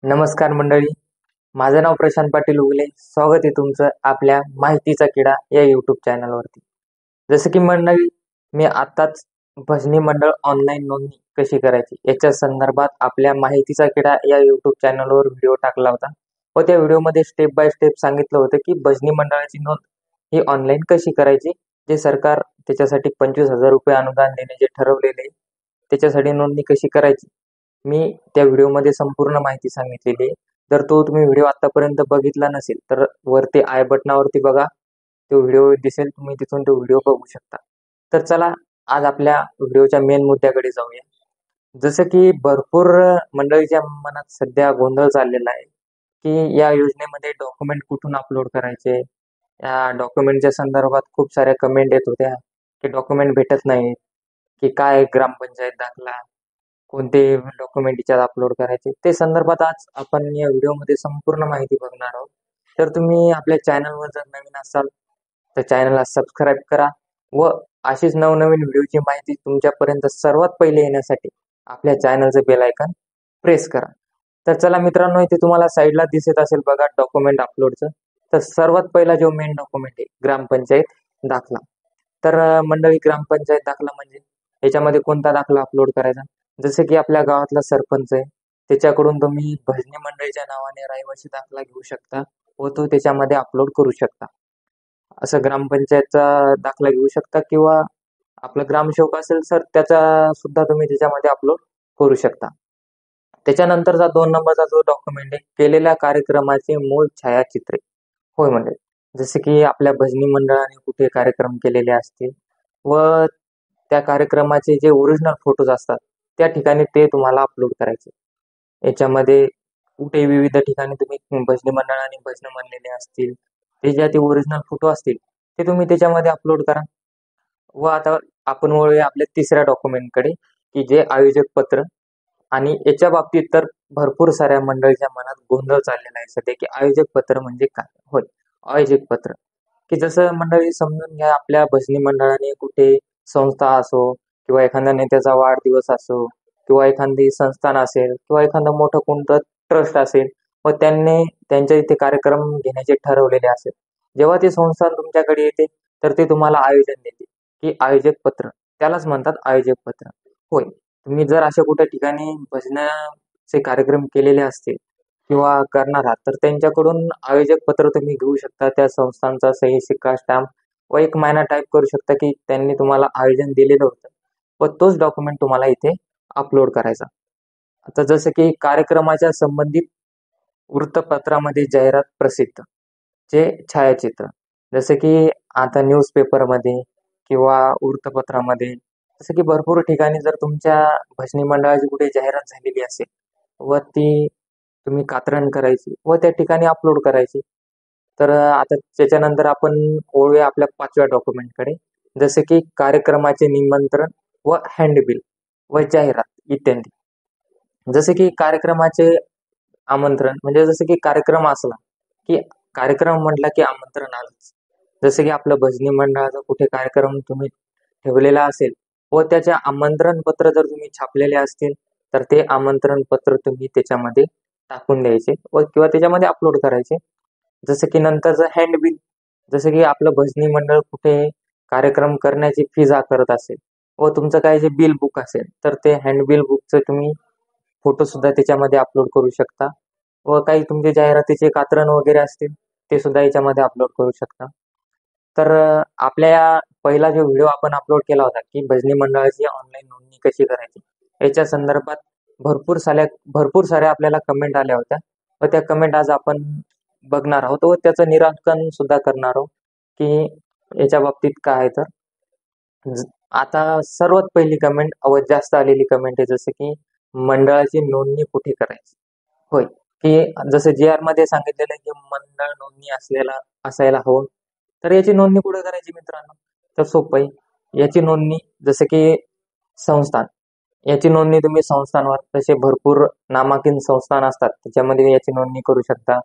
नमस्कार मंडळी, माझं नाव प्रशांत पाटील उगले. स्वागत आहे तुमचं आपल्या माहितीचा किडा या यूट्यूब चॅनलवरती. जसं की मंडळी, मी आताच भजनी मंडळ ऑनलाईन नोंदणी कशी करायची याच्या संदर्भात आपल्या माहितीचा किडा या यूट्यूब चॅनलवर व्हिडिओ टाकला होता व त्या व्हिडिओमध्ये स्टेप बाय स्टेप सांगितलं होतं की भजनी मंडळाची नोंद ही ऑनलाईन कशी करायची. जे सरकार त्याच्यासाठी 25,000 रुपये अनुदान देणे जे ठरवलेले, त्याच्यासाठी नोंदणी कशी करायची मी त्या व्हिडिओमध्ये संपूर्ण माहिती सांगितलेली आहे. जर तो तुम्ही व्हिडिओ आतापर्यंत बघितला नसेल तर वरती आय बटनावरती बघा, तो व्हिडिओ दिसेल, तुम्ही तिथून तो व्हिडिओ बघू शकता. तर चला आज आपल्या व्हिडिओच्या मेन मुद्द्याकडे जाऊया. जसं की भरपूर मंडळीच्या मनात सध्या गोंधळ चाललेला आहे की या योजनेमध्ये डॉक्युमेंट कुठून अपलोड करायचे. या डॉक्युमेंटच्या संदर्भात खूप साऱ्या कमेंट येत होत्या की डॉक्युमेंट भेटत नाहीत, की काय ग्रामपंचायत दाखला, कोणते डॉक्युमेंट याच्यात अपलोड करायचे, ते संदर्भात आज आपण या व्हिडिओमध्ये संपूर्ण माहिती बघणार आहोत. तर तुम्ही आपल्या चॅनलवर जर नवीन असाल तर चॅनलला सबस्क्राईब करा व अशीच नवनवीन व्हिडिओची माहिती तुमच्यापर्यंत सर्वात पहिले येण्यासाठी आपल्या चॅनलचं बेल आयकॉन प्रेस करा. तर चला मित्रांनो, इथे तुम्हाला साईडला दिसत असेल बघा डॉक्युमेंट अपलोडचं. तर सर्वात पहिला जो मेन डॉक्युमेंट आहे ग्रामपंचायत दाखला. तर मंडळी, ग्रामपंचायत दाखला म्हणजे याच्यामध्ये कोणता दाखला अपलोड करायचा. जसं की आपल्या गावातला सरपंच आहे, त्याच्याकडून तुम्ही भजनी मंडळीच्या नावाने रहिवासी दाखला घेऊ शकता व तो त्याच्यामध्ये अपलोड करू शकता. असं ग्रामपंचायतचा दाखला घेऊ शकता किंवा आपला ग्रामसेवक असेल सर, त्याचा सुद्धा तुम्ही त्याच्यामध्ये अपलोड करू शकता. त्याच्यानंतरचा 2 नंबरचा जो डॉक्युमेंट आहे, केलेल्या कार्यक्रमाचे मूळ छायाचित्रे. होय म्हणजे जसे की आपल्या भजनी मंडळाने कुठे कार्यक्रम केलेले असतील व त्या कार्यक्रमाचे जे ओरिजिनल फोटोज असतात त्या ठिकाणी ते तुम्हाला अपलोड करायचे. याच्यामध्ये कुठे विविध ठिकाणी तुम्ही भजनी मंडळाने भजन म्हणलेले असतील, ते जे ओरिजिनल फोटो असतील ते तुम्ही त्याच्यामध्ये अपलोड करा. व आता आपण वळूया आपल्या तिसऱ्या डॉक्युमेंटकडे, की जे आयोजक पत्र. आणि याच्या बाबतीत तर भरपूर साऱ्या मंडळीच्या मनात गोंधळ चाललेला आहे सध्या की आयोजक पत्र म्हणजे काय. होय, आयोजक पत्र की जसं मंडळी समजून घ्या, आपल्या भजनी मंडळाने कुठे संस्था असो किंवा एखाद्या नेत्याचा वाढदिवस असो किंवा एखादी संस्थान असेल किंवा एखादं मोठं कोणतं ट्रस्ट असेल व त्यांनी त्यांच्या इथे कार्यक्रम घेण्याचे ठरवलेले असेल, जेव्हा ते संस्थान तुमच्याकडे येते तर ते तुम्हाला आयोजन देते की आयोजक पत्र, त्यालाच म्हणतात आयोजक पत्र. होय, तुम्ही जर अशा कुठे ठिकाणी भजनाचे कार्यक्रम केलेले असतील किंवा करणार आहात तर त्यांच्याकडून आयोजक पत्र तुम्ही घेऊ शकता. त्या संस्थांचा सही शिक्का स्टॅम्प व एक महिना टाईप करू शकता की त्यांनी तुम्हाला आयोजन दिलेलं होतं व तोच डॉक्युमेंट तुम्हाला इथे अपलोड करायचा. आता जसं की कार्यक्रमाच्या संबंधित वृत्तपत्रामध्ये जाहिरात प्रसिद्ध जे छायाचित्र, जसं की आता न्यूजपेपरमध्ये किंवा वृत्तपत्रामध्ये, जसं की भरपूर ठिकाणी जर तुमच्या भजनी मंडळाची कुठे जाहिरात झालेली असेल व ती तुम्ही कात्रण करायची व त्या ठिकाणी अपलोड करायची. तर आता त्याच्यानंतर आपण वळूया आपल्या 5व्या डॉक्युमेंटकडे, जसे की कार्यक्रमाचे निमंत्रण व हँडबिल व जाहिरात इत्यादी. जसे की कार्यक्रमाचे आमंत्रण म्हणजे जसं की कार्यक्रम असला की कार्यक्रम म्हटला की आमंत्रण आलंच. जसं की आपलं भजनी मंडळाचा कुठे कार्यक्रम तुम्ही ठेवलेला असेल व त्याचे आमंत्रण पत्र जर तुम्ही छापलेले असतील तर ते आमंत्रण पत्र तुम्ही त्याच्यामध्ये टाकून द्यायचे व किंवा त्याच्यामध्ये अपलोड करायचे. जसं की नंतरचं हँडबिल, जसं की आपलं भजनी मंडळ कुठे कार्यक्रम करण्याची फीज आकारत असेल व तुमचं काय जे बिल बुक असेल तर ते हँडबिल बुकचं तुम्ही फोटो सुद्धा त्याच्यामध्ये अपलोड करू शकता व काही तुमचे जाहिरातीचे कात्रण वगैरे असतील ते सुद्धा याच्यामध्ये अपलोड करू शकता. तर आपल्या पहिला जो व्हिडिओ आपण अपलोड केला होता की भजनी मंडळाची ऑनलाईन नोंदणी कशी करायची, याच्या संदर्भात भरपूर साऱ्या आपल्याला कमेंट आल्या होत्या व त्या कमेंट आज आपण बघणार आहोत व त्याचं निराकरण सुद्धा करणार आहोत की याच्या बाबतीत काय आहे. तर आता सर्वात पहिली कमेंट व जास्त आलेली कमेंट आहे, जसं की मंडळाची नोंदणी कुठे करायची. होय, की जसं जी आर मध्ये सांगितलेलं आहे की मंडळ नोंदणी असायला हवं. तर याची नोंदणी कुठे करायची मित्रांनो, तर सोपं आहे. याची नोंदणी जसं की संस्थान, याची नोंदणी तुम्ही संस्थांवर, तसे भरपूर नामांकित संस्थान असतात त्याच्यामध्ये याची नोंदणी करू शकता.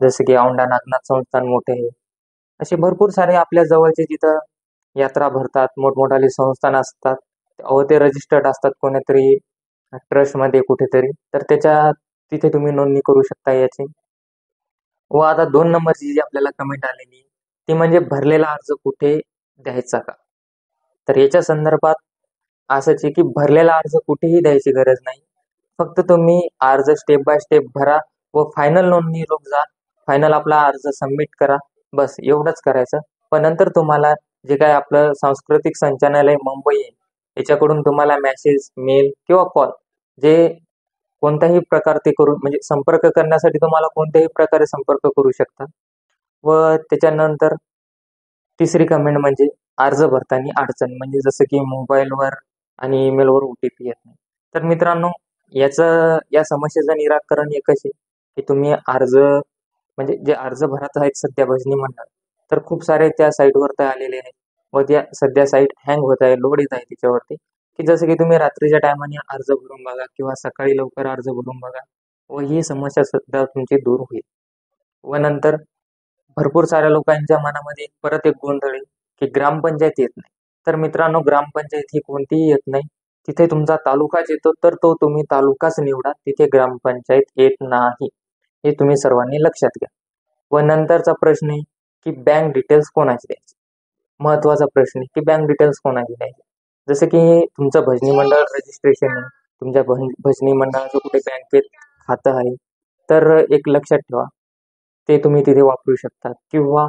जसं की औंढा नागनाथ संस्थान मोठे आहे, असे भरपूर सारे आपल्या जवळचे जिथं यात्रा भरतात, मोठमोठाले संस्थान असतात व ते रजिस्टर्ड असतात कोणीतरी ट्रस्टमध्ये कुठेतरी, तर तिथे तुम्ही नोंदणी करू शकता याची. व आता 2 नंबरची जी आपल्याला कमेंट आलेली ती म्हणजे भरलेला अर्ज कुठे द्यायचा का. तर याच्या संदर्भात असंच आहे की भरलेला अर्ज कुठेही द्यायची गरज नाही. फक्त तुम्ही अर्ज स्टेप बाय स्टेप भरा व फायनल नोंदणी लोक जा. फायनल आपला अर्ज सबमिट करा. बस एवढंच करायचं. पण नंतर तुम्हाला जे काय आपलं सांस्कृतिक संचालनालय मुंबई आहे याच्याकडून तुम्हाला मेसेज, मेल किंवा कॉल जे कोणत्याही प्रकार ते करून म्हणजे संपर्क करण्यासाठी तुम्हाला कोणत्याही प्रकारे संपर्क करू शकता. व त्याच्यानंतर तिसरी कमेंट म्हणजे अर्ज भरताना अडचण म्हणजे जसं की मोबाईलवर आणि ईमेलवर OTP येत नाही. तर मित्रांनो या समस्येचं निराकरण एकच आहे की तुम्ही अर्ज म्हणजे जे अर्ज भरत आहेत सध्या भजनी मंडळ तर खूप सारे त्या साईटवर तर आलेले आहेत व त्या सध्या साईट हँग होत आहे, लोड येत आहे त्याच्यावरती की जसं की तुम्ही रात्रीच्या टायमाने अर्ज भरून बघा किंवा सकाळी लवकर अर्ज भरून बघा व ही समस्या सुद्धा तुमची दूर होईल. व नंतर भरपूर साऱ्या लोकांच्या मनामध्ये परत एक गोंधळ आहे की ग्रामपंचायत येत नाही. तर मित्रांनो ग्रामपंचायत ही कोणतीही येत नाही. तिथे तुमचा तालुकाच येतो तर तो तुम्ही तालुकाच निवडा. तिथे ग्रामपंचायत येत नाही. हे तुम्ही सर्वांनी लक्षात घ्या. व नंतरचा प्रश्न आहे की बँक डिटेल्स कोणाची द्यायची. महत्वाचा प्रश्न आहे की बँक डिटेल्स कोणाची द्यायची. जसं की तुमचं भजनी मंडळ रजिस्ट्रेशन आहे, तुमच्या भजनी मंडळाचं कुठे बँकेत खातं आहे तर एक लक्षात ठेवा ते तुम्ही तिथे वापरू शकता किंवा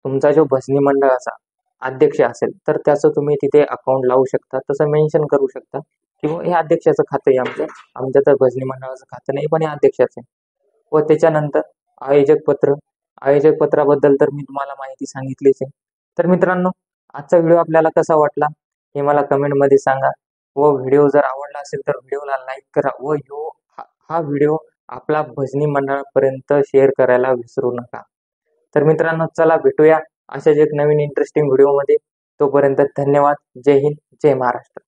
तुमचा जो भजनी मंडळाचा अध्यक्ष असेल तर त्याचं तुम्ही तिथे अकाउंट लावू शकता. तसं मेन्शन करू शकता किंवा हे अध्यक्षाचं खातं आहे आमच्या तर भजनी मंडळाचं खातं नाही पण हे अध्यक्षाचं आहे. व त्याच्यानंतर आयोजक पत्र. आयोजक पत्राबद्दल तर मी तुम्हाला माहिती सांगितलीच आहे. तर मित्रांनो आजचा व्हिडिओ आपल्याला कसा वाटला हे मला कमेंटमध्ये सांगा. व व्हिडिओ जर आवडला असेल तर व्हिडिओला लाईक करा व हा व्हिडिओ आपला भजनी मंडळापर्यंत शेअर करायला विसरू नका. तर मित्रांनो चला भेटूया अशाच एक नवीन इंटरेस्टिंग व्हिडिओमध्ये. तोपर्यंत धन्यवाद. जय हिंद, जय महाराष्ट्र.